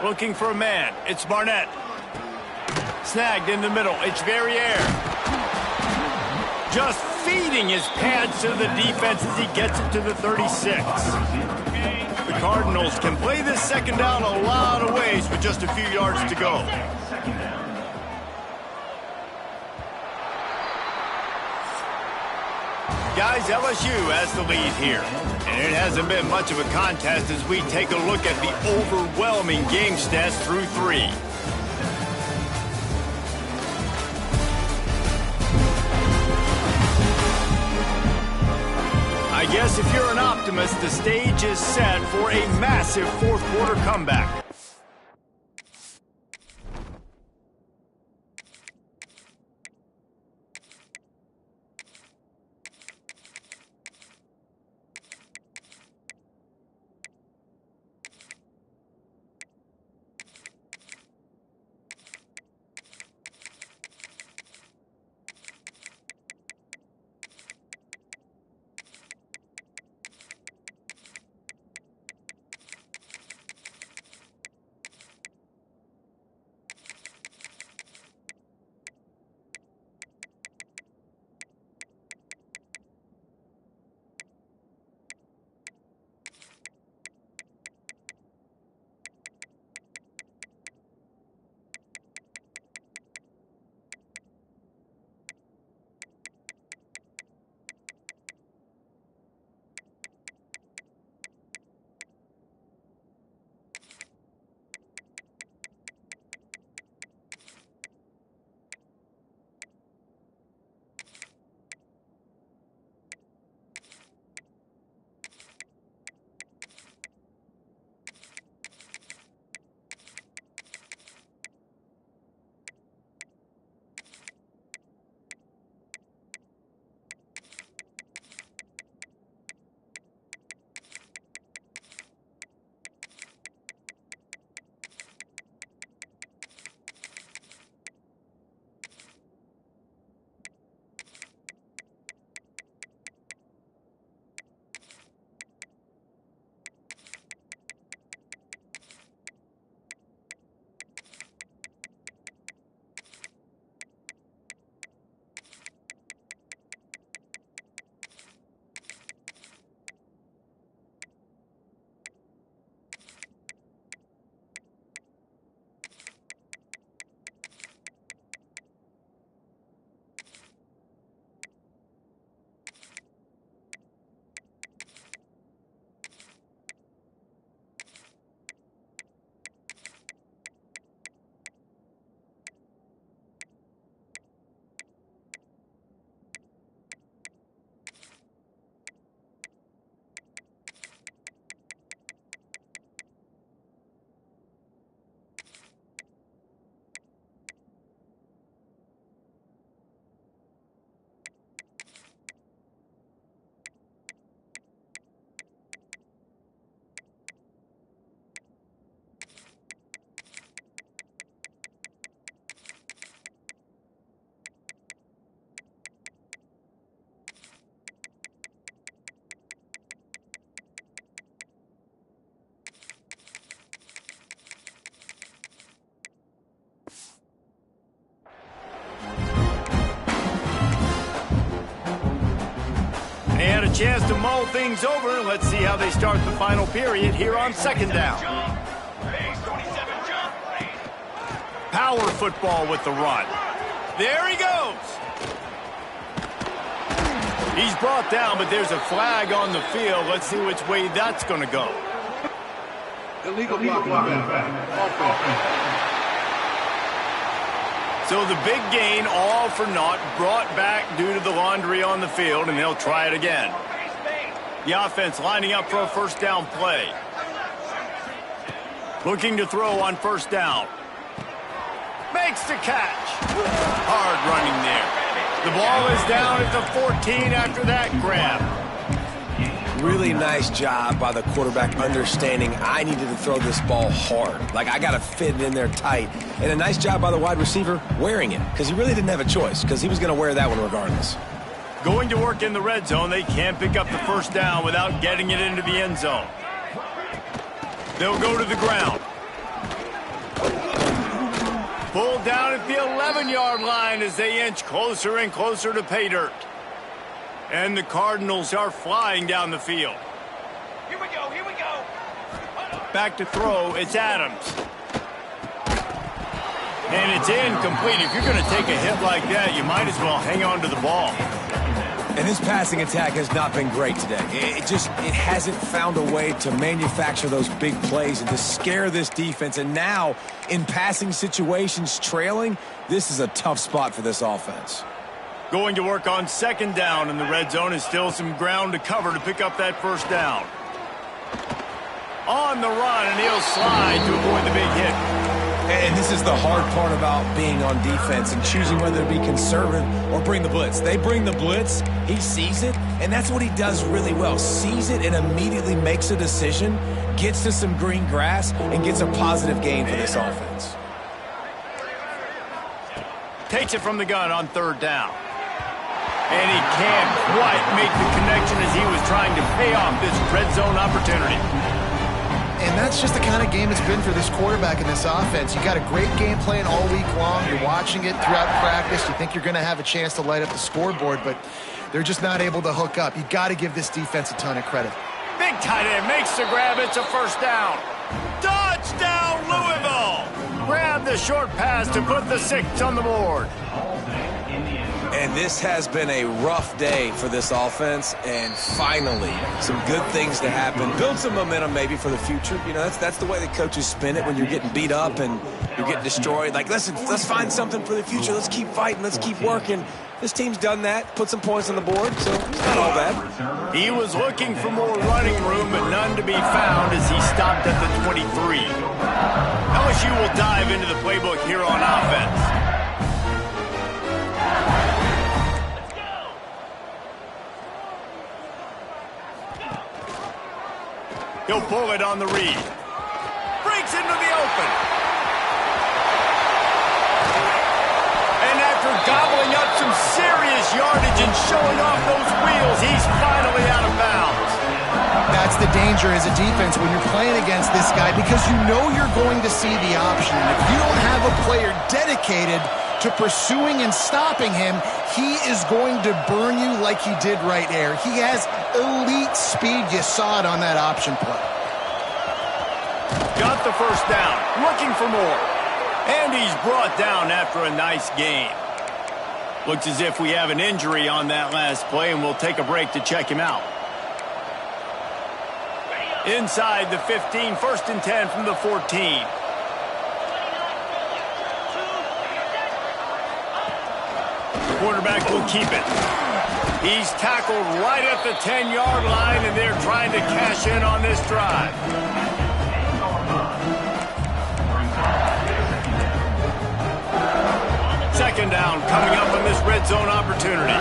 Looking for a man. It's Barnett. Snagged in the middle. It's Verrier. Just feeding his pads to the defense as he gets it to the 36. The Cardinals can play this second down a lot of ways with just a few yards to go. Guys, LSU has the lead here. And it hasn't been much of a contest as we take a look at the overwhelming game stats through 3. I guess if you're an optimist, the stage is set for a massive fourth-quarter comeback. chance to mull things over. Let's see how they start the final period here on second down. Power football with the run. There he goes. He's brought down, but there's a flag on the field. Let's see which way that's going to go. Illegal blocking back. Offense. So the big gain, all for naught, brought back due to the laundry on the field, and they'll try it again. The offense lining up for a first down play. Looking to throw on first down. Makes the catch. Hard running there. The ball is down at the 14 after that grab. Really nice job by the quarterback understanding I needed to throw this ball hard. Like, I got to fit it in there tight. And a nice job by the wide receiver wearing it, because he really didn't have a choice, because he was going to wear that one regardless. Going to work in the red zone. They can't pick up the first down without getting it into the end zone. They'll go to the ground. Pulled down at the 11-yard line as they inch closer and closer to pay dirt. And the Cardinals are flying down the field. Here we go, here we go. Back to throw, it's Adams. And it's incomplete. If you're going to take a hit like that, you might as well hang on to the ball. And this passing attack has not been great today. It hasn't found a way to manufacture those big plays and to scare this defense. And now, in passing situations, trailing, this is a tough spot for this offense. Going to work on second down in the red zone, is still some ground to cover to pick up that first down. On the run, and he'll slide to avoid the big hit. And this is the hard part about being on defense and choosing whether to be conservative or bring the blitz. They bring the blitz, he sees it, and that's what he does really well. Sees it and immediately makes a decision, gets to some green grass, and gets a positive gain for this offense. Takes it from the gun on third down. And he can't quite make the connection as he was trying to pay off this red zone opportunity. And that's just the kind of game it's been for this quarterback in this offense. You got a great game plan all week long. You're watching it throughout practice. You think you're going to have a chance to light up the scoreboard, but they're just not able to hook up. You got to give this defense a ton of credit. Big tight end makes the grab. It's a first down. Touchdown, Louisville! Grab the short pass to put the 6 on the board. And this has been a rough day for this offense, and finally, some good things to happen. Build some momentum maybe for the future. You know, that's the way the coaches spin it when you're getting beat up and you're getting destroyed. Like, listen, let's find something for the future. Let's keep fighting. Let's keep working. This team's done that, put some points on the board, so it's not all bad. He was looking for more running room, but none to be found as he stopped at the 23. LSU will dive into the playbook here on offense. He'll pull it on the read. Breaks into the open. And after gobbling up some serious yardage and showing off those wheels, he's finally out of bounds. That's the danger as a defense when you're playing against this guy, because you know you're going to see the option. And if you don't have a player dedicated to pursuing and stopping him, he is going to burn you like he did right there. He has elite speed. You saw it on that option play. Got the first down, looking for more. And he's brought down after a nice gain. Looks as if we have an injury on that last play, and we'll take a break to check him out. Inside the 15, first and 10 from the 14. Quarterback will keep it. He's tackled right at the 10-yard line, and they're trying to cash in on this drive. Second down coming up on this red zone opportunity.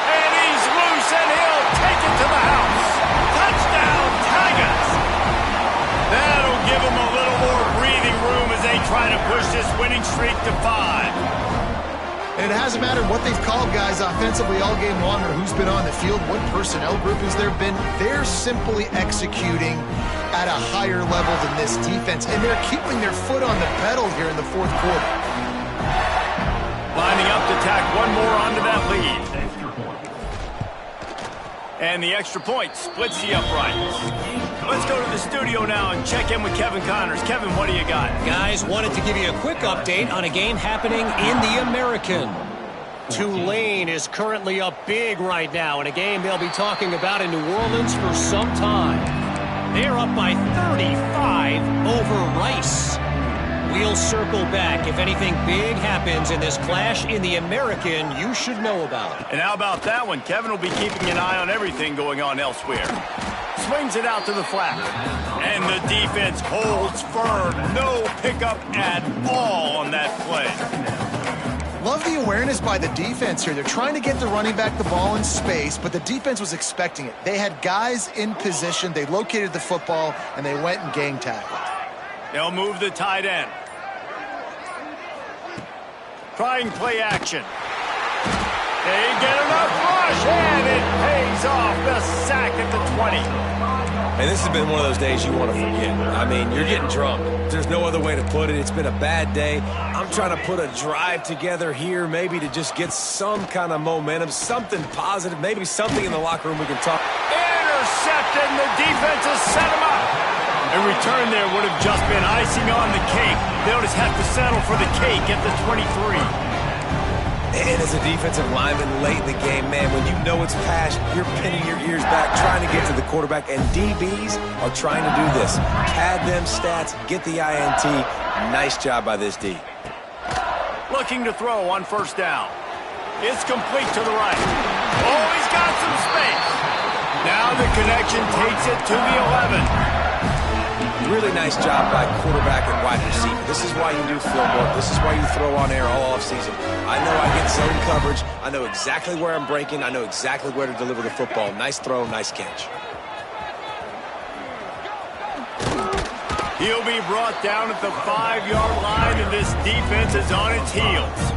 And he's loose, and he'll take it to the house. Touchdown, Tigers! That'll give them a little more breathing room as they try to push this winning streak to 5. And it hasn't mattered what they've called guys offensively all game long or who's been on the field, what personnel group has there been. They're simply executing at a higher level than this defense, and they're keeping their foot on the pedal here in the fourth quarter. Lining up to tack one more onto that lead. And the extra point splits the uprights. Let's go to the studio now and check in with Kevin Connors. Kevin, what do you got? Guys, wanted to give you a quick update on a game happening in the American. Tulane is currently up big right now in a game they'll be talking about in New Orleans for some time. They're up by 35 over Rice. We'll circle back if anything big happens in this clash in the American you should know about. And how about that one? Kevin will be keeping an eye on everything going on elsewhere. Swings it out to the flat. And the defense holds firm. No pickup at all on that play. Love the awareness by the defense here. They're trying to get the running back the ball in space, but the defense was expecting it. They had guys in position. They located the football, and they went and gang tackled. They'll move the tight end. Trying play action. They get enough rush, and it pays off. The sack at the 20. And this has been one of those days you want to forget. I mean, you're getting drunk. There's no other way to put it. It's been a bad day. I'm trying to put a drive together here, maybe to just get some kind of momentum, something positive, maybe something in the locker room we can talk. Intercepted, and the defense has set him up. A return there would have just been icing on the cake. They'll just have to settle for the cake at the 23. And as a defensive lineman late in the game, man, when you know it's past, you're pinning your ears back, trying to get to the quarterback, and DBs are trying to do this. Pad them stats, get the INT. Nice job by this D. Looking to throw on first down. It's complete to the right. Oh, he's got some space. Now the connection takes it to the 11. Really nice job by quarterback and wide receiver. This is why you do film work. This is why you throw on air all offseason. I know I get zone coverage. I know exactly where I'm breaking. I know exactly where to deliver the football. Nice throw, nice catch. He'll be brought down at the 5-yard line, and this defense is on its heels.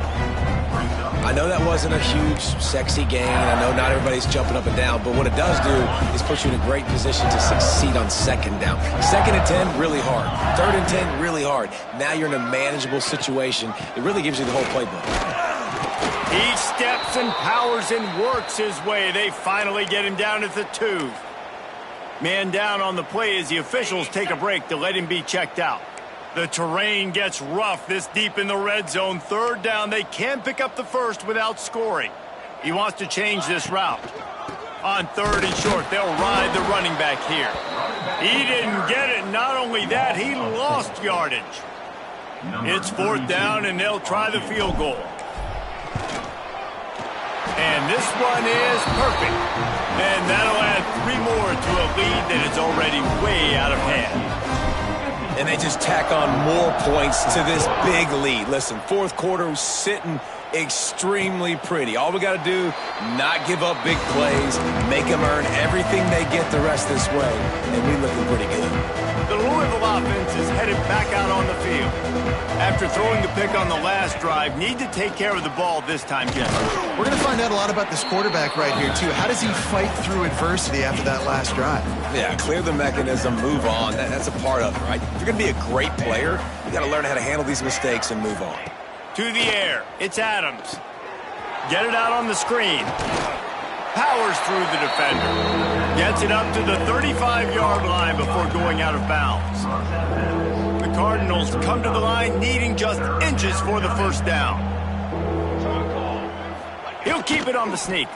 I know that wasn't a huge, sexy game, and I know not everybody's jumping up and down, but what it does do is put you in a great position to succeed on second down. 2nd and 10, really hard. 3rd and 10, really hard. Now you're in a manageable situation. It really gives you the whole playbook. He steps and powers and works his way. They finally get him down at the 2. Man down on the play as the officials take a break to let him be checked out. The terrain gets rough this deep in the red zone. 3rd down, they can't pick up the first without scoring. He wants to change this route. On 3rd and short, they'll ride the running back here. He didn't get it. Not only that, he lost yardage. It's 4th down, and they'll try the field goal. And this one is perfect. And that'll add 3 more to a lead that is already way out of hand. And they just tack on more points to this big lead. Listen, 4th quarter sitting extremely pretty. All we got to do, not give up big plays, make them earn everything they get the rest this way, and we looking pretty good. The Louisville offense is headed back out on the field. After throwing the pick on the last drive, need to take care of the ball this time, Jeff. We're going to find out a lot about this quarterback right here, too. How does he fight through adversity after that last drive? Yeah, clear the mechanism, move on. That's a part of it, right? If you're going to be a great player, you got to learn how to handle these mistakes and move on. To the air, it's Adams. Get it out on the screen. Powers through the defender. Gets it up to the 35-yard line before going out of bounds. The Cardinals come to the line needing just inches for the first down. He'll keep it on the sneak.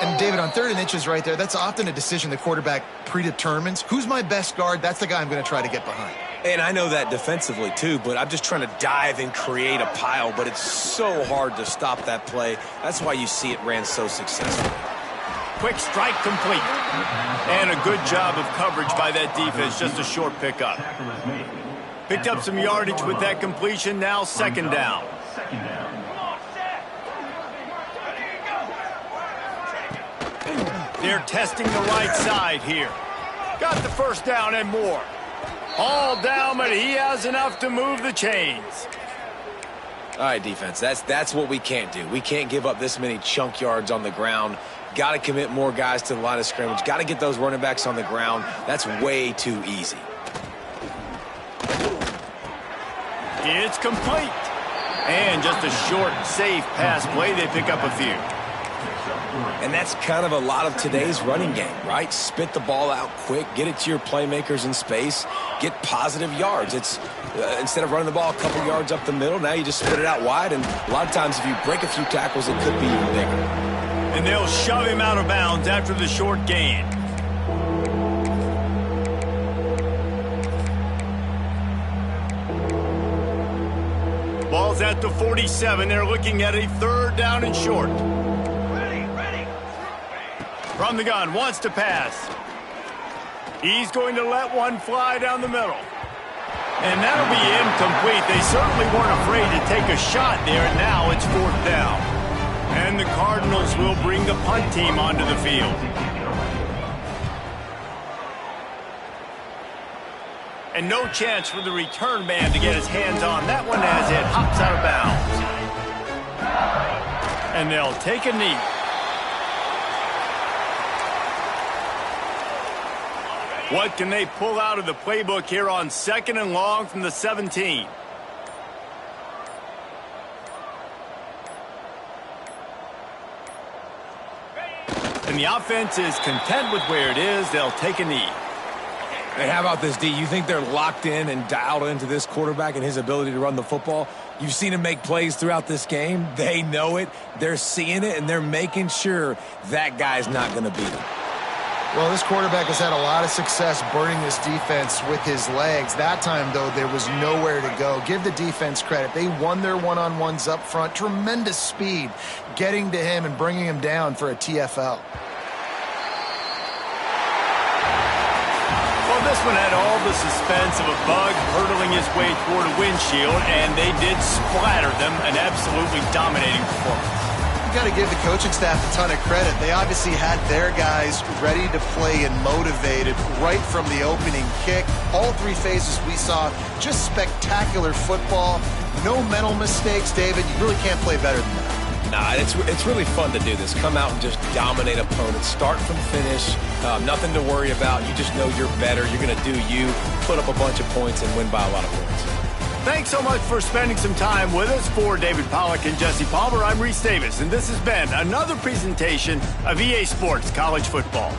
And, David, on 3rd and inches right there, that's often a decision the quarterback predetermines. Who's my best guard? That's the guy I'm going to try to get behind. And I know that defensively, too, but I'm just trying to dive and create a pile, but it's so hard to stop that play. That's why you see it ran so successfully. Quick strike complete. And a good job of coverage by that defense, just a short pickup. Picked up some yardage with that completion, now 2nd down. They're testing the right side here. Got the first down and more. All down, but he has enough to move the chains. All right, defense, that's what we can't do. We can't give up this many chunk yards on the ground. Got to commit more guys to the line of scrimmage. Got to get those running backs on the ground. That's way too easy. It's complete. And just a short, safe pass play. They pick up a few. And that's kind of a lot of today's running game, right? Spit the ball out quick, get it to your playmakers in space, get positive yards. It's instead of running the ball a couple yards up the middle, now you just spit it out wide, and a lot of times if you break a few tackles, it could be even bigger. And they'll shove him out of bounds after the short gain. Ball's at the 47. They're looking at a 3rd down and short. Ready. From the gun, wants to pass. He's going to let one fly down the middle. And that'll be incomplete. They certainly weren't afraid to take a shot there. Now it's 4th down. And the Cardinals will bring the punt team onto the field. And no chance for the return man to get his hands on that one as it hops out of bounds. And they'll take a knee. What can they pull out of the playbook here on 2nd and long from the 17? And the offense is content with where it is. They'll take a knee. And how about this, D? You think they're locked in and dialed into this quarterback and his ability to run the football? You've seen him make plays throughout this game. They know it. They're seeing it, and they're making sure that guy's not going to beat him. Well, this quarterback has had a lot of success burning this defense with his legs. That time, though, there was nowhere to go. Give the defense credit. They won their one-on-ones up front. Tremendous speed getting to him and bringing him down for a TFL. Well, this one had all the suspense of a bug hurtling his way toward a windshield, and they did splatter them. An absolutely dominating performance. You got to give the coaching staff a ton of credit. They obviously had their guys ready to play and motivated right from the opening kick. All 3 phases we saw, just spectacular football. No mental mistakes, David. You really can't play better than that. Nah, it's really fun to do this. Come out and just dominate opponents. Start from finish. Nothing to worry about. You just know you're better. You're going to do you, put up a bunch of points, and win by a lot of points. Thanks so much for spending some time with us. For David Pollack and Jesse Palmer, I'm Reese Davis, and this has been another presentation of EA Sports College Football.